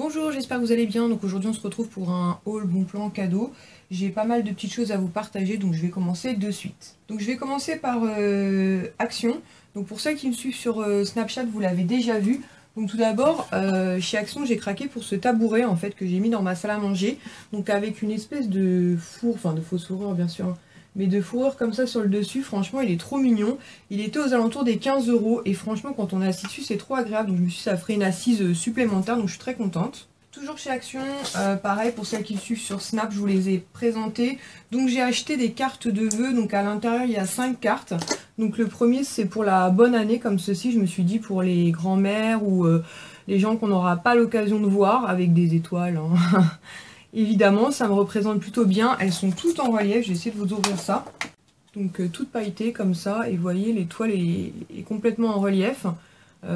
Bonjour, j'espère que vous allez bien. Donc aujourd'hui on se retrouve pour un haul bon plan cadeau. J'ai pas mal de petites choses à vous partager, donc je vais commencer de suite. Donc je vais commencer par Action. Donc pour ceux qui me suivent sur Snapchat, vous l'avez déjà vu. Donc tout d'abord, chez Action, j'ai craqué pour ce tabouret en fait que j'ai mis dans ma salle à manger. Donc avec une espèce de four, enfin de fausse fourrure bien sûr, hein, mais de fourrure comme ça sur le dessus. Franchement, il est trop mignon. Il était aux alentours des 15 € et franchement, quand on est assis dessus, c'est trop agréable. Donc je me suis dit, ça ferait une assise supplémentaire, donc je suis très contente. Toujours chez Action, pareil pour celles qui me suivent sur Snap, je vous les ai présentées. Donc j'ai acheté des cartes de vœux, donc à l'intérieur il y a 5 cartes. Donc le premier c'est pour la bonne année comme ceci, je me suis dit pour les grands-mères ou les gens qu'on n'aura pas l'occasion de voir avec des étoiles. Hein. Évidemment ça me représente plutôt bien, elles sont toutes en relief, j'ai essayé de vous ouvrir ça. Donc toutes pailletées comme ça et vous voyez l'étoile est complètement en relief.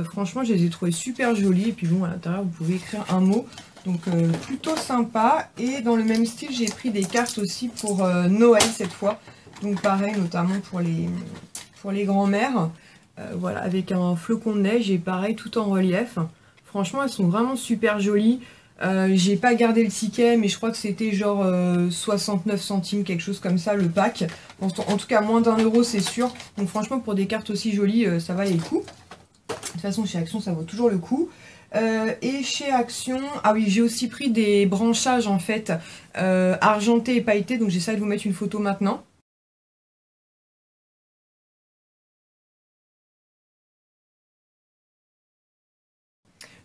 Franchement, je les ai trouvées super jolies. Et puis bon, à l'intérieur, vous pouvez écrire un mot. Donc plutôt sympa. Et dans le même style, j'ai pris des cartes aussi pour Noël cette fois. Donc pareil, notamment pour les grands-mères. Voilà, avec un flocon de neige et pareil, tout en relief. Franchement, elles sont vraiment super jolies. J'ai pas gardé le ticket, mais je crois que c'était genre 69 centimes, quelque chose comme ça, le pack. En tout cas, moins d'1 € c'est sûr. Donc franchement, pour des cartes aussi jolies, ça valait le coup. De toute façon, chez Action, ça vaut toujours le coup. Et chez Action, ah oui, j'ai aussi pris des branchages en fait argentés et pailletés. Donc j'essaie de vous mettre une photo maintenant.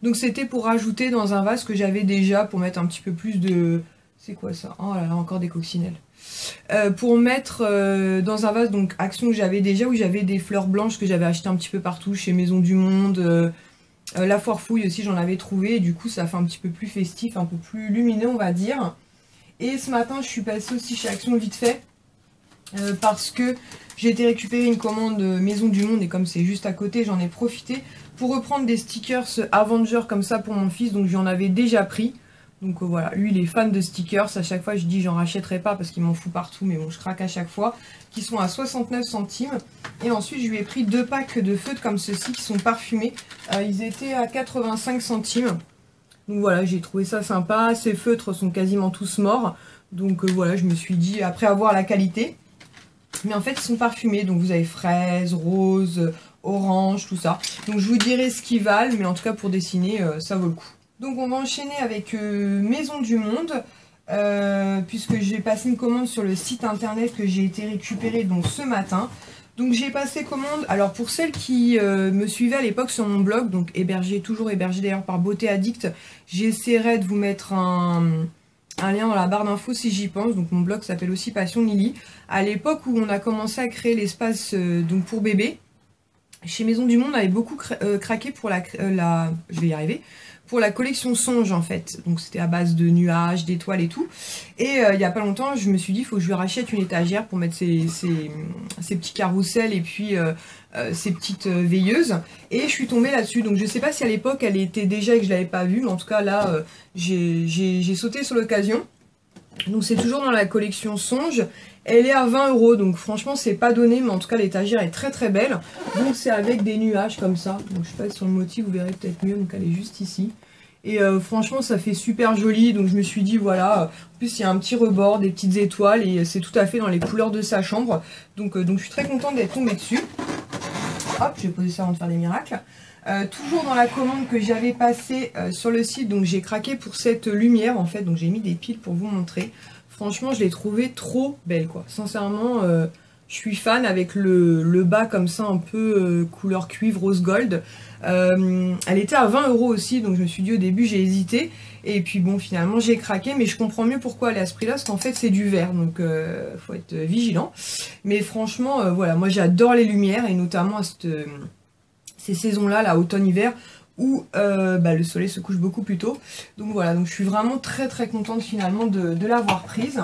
Donc c'était pour rajouter dans un vase que j'avais déjà pour mettre un petit peu plus de... C'est quoi ça? Oh là là, encore des coccinelles. Pour mettre dans un vase, donc Action que j'avais déjà, où j'avais des fleurs blanches que j'avais achetées un petit peu partout, chez Maison du Monde, la Foire Fouille aussi j'en avais trouvé, et du coup ça fait un petit peu plus festif, un peu plus lumineux on va dire. Et ce matin je suis passée aussi chez Action vite fait, parce que j'ai été récupérer une commande Maison du Monde, et comme c'est juste à côté, j'en ai profité pour reprendre des stickers Avengers comme ça pour mon fils, donc j'en avais déjà pris. Donc voilà, lui il est fan de stickers, à chaque fois je dis j'en rachèterai pas parce qu'il m'en fout partout, mais bon je craque à chaque fois, qui sont à 69 centimes. Et ensuite je lui ai pris 2 packs de feutres comme ceci qui sont parfumés, ils étaient à 85 centimes. Donc voilà, j'ai trouvé ça sympa, ces feutres sont quasiment tous morts, donc voilà, je me suis dit après avoir la qualité, mais en fait ils sont parfumés, donc vous avez fraise, rose, orange, tout ça. Donc je vous dirai ce qu'ils valent, mais en tout cas pour dessiner ça vaut le coup. Donc on va enchaîner avec Maison du Monde, puisque j'ai passé une commande sur le site internet que j'ai été récupérer donc ce matin. Donc j'ai passé commande, alors pour celles qui me suivaient à l'époque sur mon blog, donc toujours hébergé d'ailleurs par Beauté Addict, j'essaierai de vous mettre un lien dans la barre d'infos si j'y pense. Donc mon blog s'appelle aussi Passion Lily. À l'époque où on a commencé à créer l'espace donc pour bébé, chez Maison du Monde on avait beaucoup craqué pour je vais y arriver, pour la collection Songe en fait. Donc c'était à base de nuages, d'étoiles et tout. Et il n'y a pas longtemps, je me suis dit, il faut que je lui rachète une étagère pour mettre ces petits carousels et puis ces petites veilleuses. Et je suis tombée là-dessus. Donc je sais pas si à l'époque elle était déjà et que je l'avais pas vue, mais en tout cas là, j'ai sauté sur l'occasion. Donc c'est toujours dans la collection Songe. Elle est à 20 €, donc franchement c'est pas donné, mais en tout cas l'étagère est très très belle. Donc c'est avec des nuages comme ça. Donc je sais pas sur le motif vous verrez peut-être mieux, donc elle est juste ici. Et franchement ça fait super joli, donc je me suis dit voilà, en plus il y a un petit rebord, des petites étoiles, et c'est tout à fait dans les couleurs de sa chambre. Donc je suis très contente d'être tombée dessus. Hop, je vais poser ça avant de faire des miracles. Toujours dans la commande que j'avais passée sur le site, donc j'ai craqué pour cette lumière en fait, donc j'ai mis des piles pour vous montrer. Franchement je l'ai trouvée trop belle quoi, sincèrement je suis fan avec le bas comme ça un peu couleur cuivre rose gold. Elle était à 20 € aussi, donc je me suis dit au début j'ai hésité, et puis bon finalement j'ai craqué, mais je comprends mieux pourquoi elle est à ce prix là, parce qu'en fait c'est du vert, donc faut être vigilant. Mais franchement voilà, moi j'adore les lumières, et notamment à ces saisons-là, là, automne-hiver, où le soleil se couche beaucoup plus tôt. Donc voilà, donc je suis vraiment très très contente finalement de l'avoir prise.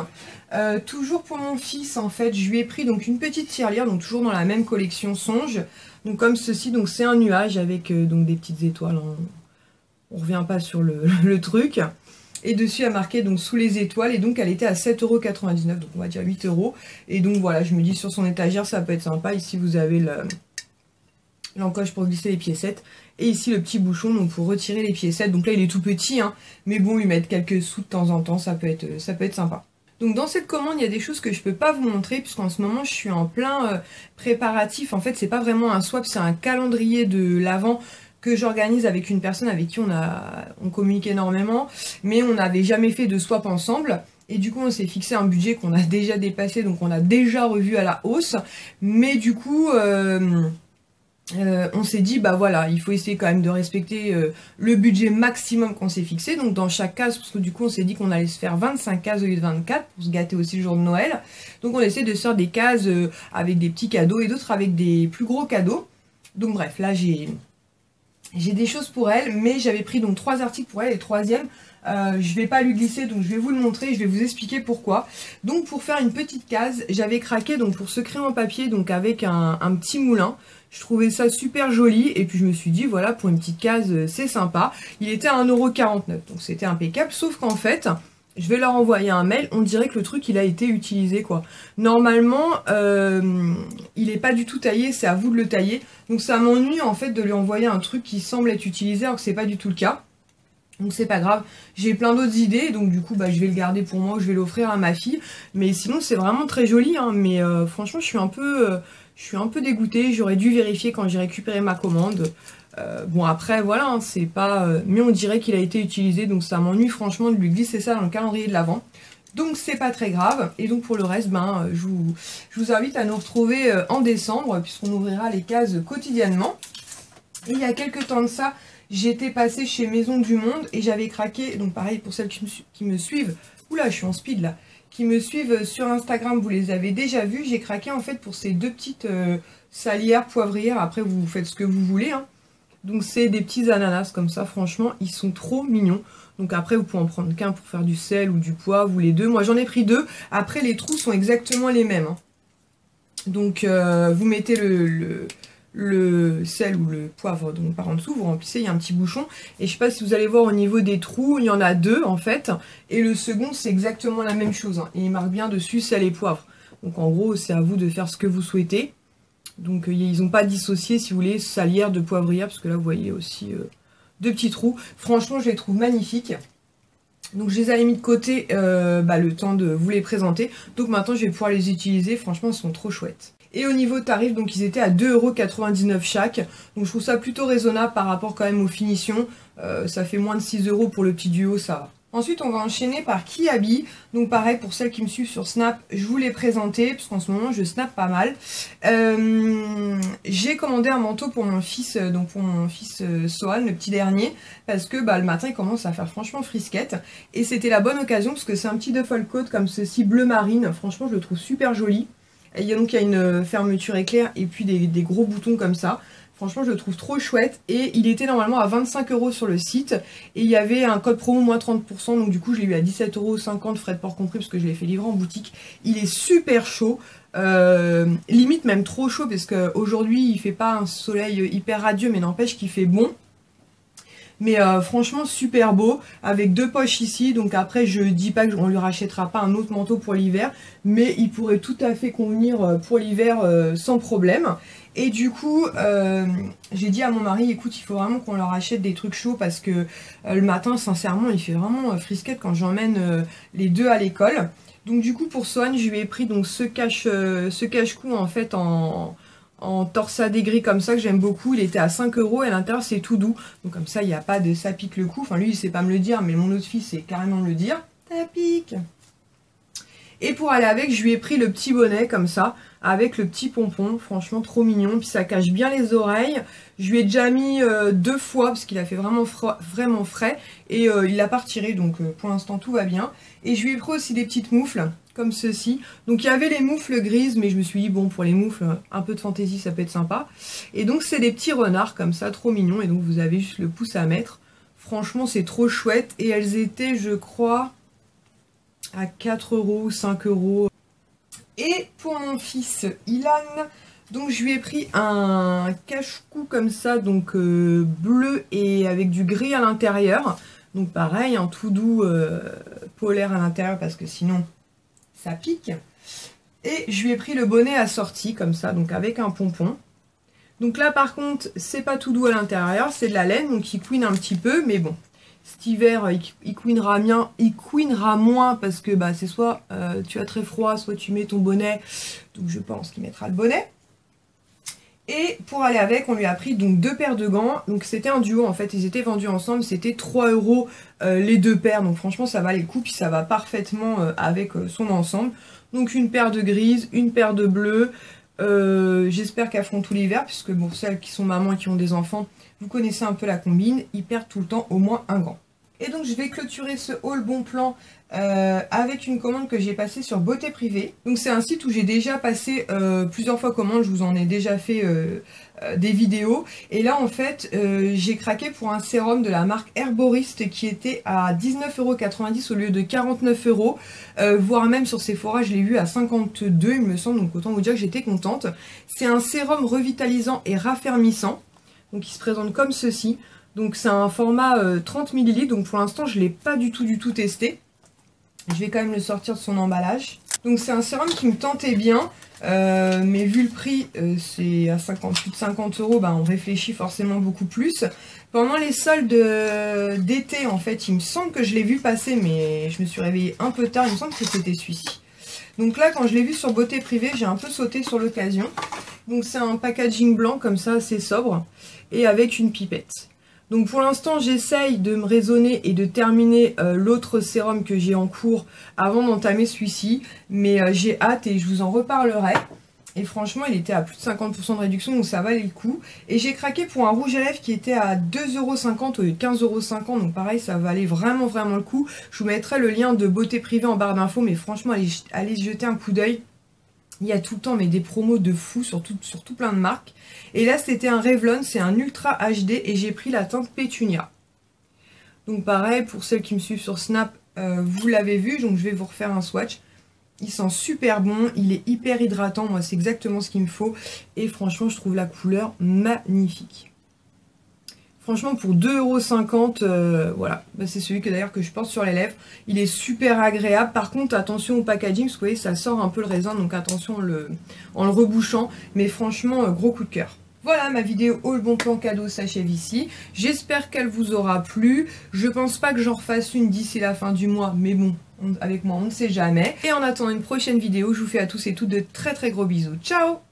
Toujours pour mon fils, en fait, je lui ai pris donc une petite tirelire, donc toujours dans la même collection Songe. Donc comme ceci, donc c'est un nuage avec donc des petites étoiles. Hein. On revient pas sur le truc. Et dessus, il y a marqué donc sous les étoiles, et donc elle était à 7,99 €, donc on va dire 8 €. Et donc voilà, je me dis sur son étagère, ça peut être sympa. Ici, vous avez l'encoche pour glisser les piécettes. Et ici le petit bouchon donc pour retirer les piécettes. Donc là il est tout petit, hein, mais bon, lui mettre quelques sous de temps en temps, ça peut être sympa. Donc dans cette commande, il y a des choses que je peux pas vous montrer puisqu'en ce moment je suis en plein préparatif. En fait, c'est pas vraiment un swap, c'est un calendrier de l'Avent que j'organise avec une personne avec qui on communique énormément, mais on n'avait jamais fait de swap ensemble. Et du coup, on s'est fixé un budget qu'on a déjà dépassé, donc on a déjà revu à la hausse. Mais du coup, on s'est dit, bah voilà, il faut essayer quand même de respecter le budget maximum qu'on s'est fixé. Donc dans chaque case, parce que du coup, on s'est dit qu'on allait se faire 25 cases au lieu de 24 pour se gâter aussi le jour de Noël. Donc on essaie de se faire des cases avec des petits cadeaux et d'autres avec des plus gros cadeaux. Donc bref, là j'ai des choses pour elle, mais j'avais pris donc 3 articles pour elle, et le troisième, je vais pas lui glisser, donc je vais vous le montrer, je vais vous expliquer pourquoi. Donc pour faire une petite case, j'avais craqué donc pour ce crayon en papier, donc avec un petit moulin. Je trouvais ça super joli, et puis je me suis dit, voilà, pour une petite case, c'est sympa. Il était à 1,49 €, donc c'était impeccable, sauf qu'en fait, je vais leur envoyer un mail, on dirait que le truc il a été utilisé quoi. Normalement il est pas du tout taillé, c'est à vous de le tailler. Donc ça m'ennuie en fait de lui envoyer un truc qui semble être utilisé alors que c'est pas du tout le cas. Donc c'est pas grave, j'ai plein d'autres idées, donc du coup bah, je vais le garder pour moi ou je vais l'offrir à ma fille. Mais sinon c'est vraiment très joli, hein, mais franchement je suis un peu dégoûtée, j'aurais dû vérifier quand j'ai récupéré ma commande. Bon après voilà, hein, c'est pas... mais on dirait qu'il a été utilisé, donc ça m'ennuie franchement de lui glisser ça dans le calendrier de l'Avent. Donc c'est pas très grave, et donc pour le reste, ben, je vous invite à nous retrouver en décembre, puisqu'on ouvrira les cases quotidiennement. Et il y a quelques temps de ça, j'étais passée chez Maison du Monde, et j'avais craqué, donc pareil pour celles qui me suivent, oula je suis en speed là, qui me suivent sur Instagram, vous les avez déjà vus, j'ai craqué en fait pour ces deux petites salières, poivrières, après vous faites ce que vous voulez, hein. Donc c'est des petits ananas comme ça, franchement, ils sont trop mignons. Donc après, vous pouvez en prendre qu'un pour faire du sel ou du poivre ou les deux. Moi, j'en ai pris 2. Après, les trous sont exactement les mêmes, hein. Donc vous mettez le sel ou le poivre donc par en dessous, vous remplissez, il y a un petit bouchon. Et je sais pas si vous allez voir au niveau des trous, il y en a 2 en fait. Et le second, c'est exactement la même chose, hein. Et il marque bien dessus sel et poivre. Donc en gros, c'est à vous de faire ce que vous souhaitez. Donc ils n'ont pas dissocié, si vous voulez, salière de poivrière, parce que là vous voyez aussi 2 petits trous. Franchement je les trouve magnifiques. Donc je les avais mis de côté le temps de vous les présenter. Donc maintenant je vais pouvoir les utiliser, franchement ils sont trop chouettes. Et au niveau tarif, donc ils étaient à 2,99 € chaque. Donc je trouve ça plutôt raisonnable par rapport quand même aux finitions. Ça fait moins de 6 € pour le petit duo, ça va. Ensuite, on va enchaîner par Kiabi. Donc pareil, pour celles qui me suivent sur Snap, je vous l'ai présenté, parce qu'en ce moment, je snap pas mal. J'ai commandé un manteau pour mon fils, Sohan, le petit dernier, parce que le matin, il commence à faire franchement frisquette. Et c'était la bonne occasion, parce que c'est un petit duffel coat comme ceci, bleu marine. Franchement, je le trouve super joli. Et il y a une fermeture éclair et puis des gros boutons comme ça. Franchement, je le trouve trop chouette. Et il était normalement à 25 € sur le site. Et il y avait un code promo moins 30%. Donc du coup, je l'ai eu à 17,50 €, frais de port compris, parce que je l'ai fait livrer en boutique. Il est super chaud. Limite même trop chaud, parce qu'aujourd'hui, il fait pas un soleil hyper radieux, mais n'empêche qu'il fait bon. Mais franchement super beau, avec 2 poches ici. Donc après je dis pas qu'on lui rachètera pas un autre manteau pour l'hiver, mais il pourrait tout à fait convenir pour l'hiver sans problème. Et du coup j'ai dit à mon mari, écoute, il faut vraiment qu'on leur achète des trucs chauds, parce que le matin sincèrement il fait vraiment frisquette quand j'emmène les deux à l'école. Donc du coup pour Sohan, je lui ai pris donc ce cache-cou en fait en torsadé gris comme ça, que j'aime beaucoup. Il était à 5 € et à l'intérieur c'est tout doux. Donc comme ça il n'y a pas de ça pique le cou. Enfin lui il sait pas me le dire, mais mon autre fils sait carrément me le dire. Ça pique. Et pour aller avec, je lui ai pris le petit bonnet comme ça, avec le petit pompon. Franchement trop mignon. Puis ça cache bien les oreilles. Je lui ai déjà mis 2 fois, parce qu'il a fait vraiment frais. Et il l'a pas retiré, donc pour l'instant tout va bien. Et je lui ai pris aussi des petites moufles, comme ceci. Donc il y avait les moufles grises, mais je me suis dit bon, pour les moufles, un peu de fantaisie ça peut être sympa. Et donc c'est des petits renards comme ça, trop mignons. Et donc vous avez juste le pouce à mettre. Franchement c'est trop chouette. Et elles étaient, je crois, à 4 € ou 5 €. Et pour mon fils Ilan, donc je lui ai pris un cache-cou comme ça, donc bleu et avec du gris à l'intérieur. Donc pareil, un tout doux polaire à l'intérieur, parce que sinon ça pique. Et je lui ai pris le bonnet assorti comme ça, donc avec un pompon. Donc là par contre c'est pas tout doux à l'intérieur, c'est de la laine donc il couine un petit peu, mais bon cet hiver il couinera moins parce que bah, c'est soit tu as très froid, soit tu mets ton bonnet, donc je pense qu'il mettra le bonnet. Et pour aller avec, on lui a pris donc 2 paires de gants. Donc c'était un duo en fait, ils étaient vendus ensemble, c'était 3 € les 2 paires. Donc franchement ça valait le coup, puis ça va parfaitement avec son ensemble. Donc une paire de grises, une paire de bleues. J'espère qu'elles feront tout l'hiver, puisque bon, celles qui sont mamans et qui ont des enfants, vous connaissez un peu la combine, ils perdent tout le temps au moins un gant. Et donc je vais clôturer ce haul bon plan avec une commande que j'ai passée sur Beauté Privée. Donc c'est un site où j'ai déjà passé plusieurs fois commande, je vous en ai déjà fait des vidéos. Et là en fait j'ai craqué pour un sérum de la marque Herboriste qui était à 19,90 € au lieu de 49 €. Voire même sur Sephora je l'ai vu à 52 il me semble, donc autant vous dire que j'étais contente. C'est un sérum revitalisant et raffermissant. Donc il se présente comme ceci. Donc c'est un format 30 ml, donc pour l'instant je ne l'ai pas du tout testé. Je vais quand même le sortir de son emballage. Donc c'est un sérum qui me tentait bien, mais vu le prix, c'est à plus de 50 €, bah, on réfléchit forcément beaucoup plus. Pendant les soldes d'été, en fait, il me semble que je l'ai vu passer, mais je me suis réveillée un peu tard, il me semble que c'était celui-ci. Donc là, quand je l'ai vu sur Beauté Privée, j'ai un peu sauté sur l'occasion. Donc c'est un packaging blanc, comme ça, assez sobre, et avec une pipette. Donc pour l'instant j'essaye de me raisonner et de terminer l'autre sérum que j'ai en cours avant d'entamer celui-ci. Mais j'ai hâte et je vous en reparlerai. Et franchement il était à plus de 50% de réduction donc ça valait le coup. Et j'ai craqué pour un rouge à lèvres qui était à 2,50 € au lieu de 15,50 €. Donc pareil ça valait vraiment le coup. Je vous mettrai le lien de Beauté Privée en barre d'infos. Mais franchement allez jeter un coup d'œil. Il y a tout le temps mais des promos de fou sur tout plein de marques. Et là c'était un Revlon, c'est un Ultra HD et j'ai pris la teinte Pétunia. Donc pareil, pour celles qui me suivent sur Snap, vous l'avez vu, donc je vais vous refaire un swatch. Il sent super bon, il est hyper hydratant, moi c'est exactement ce qu'il me faut. Et franchement je trouve la couleur magnifique. Franchement pour 2,50 €, voilà, bah, c'est celui que d'ailleurs que je porte sur les lèvres. Il est super agréable, par contre attention au packaging, parce que vous voyez ça sort un peu le raisin, donc attention en le rebouchant. Mais franchement gros coup de cœur. Voilà, ma vidéo haul bon plan cadeau s'achève ici. J'espère qu'elle vous aura plu. Je pense pas que j'en refasse une d'ici la fin du mois, mais bon, avec moi on ne sait jamais. Et en attendant une prochaine vidéo, je vous fais à tous et toutes de très gros bisous. Ciao!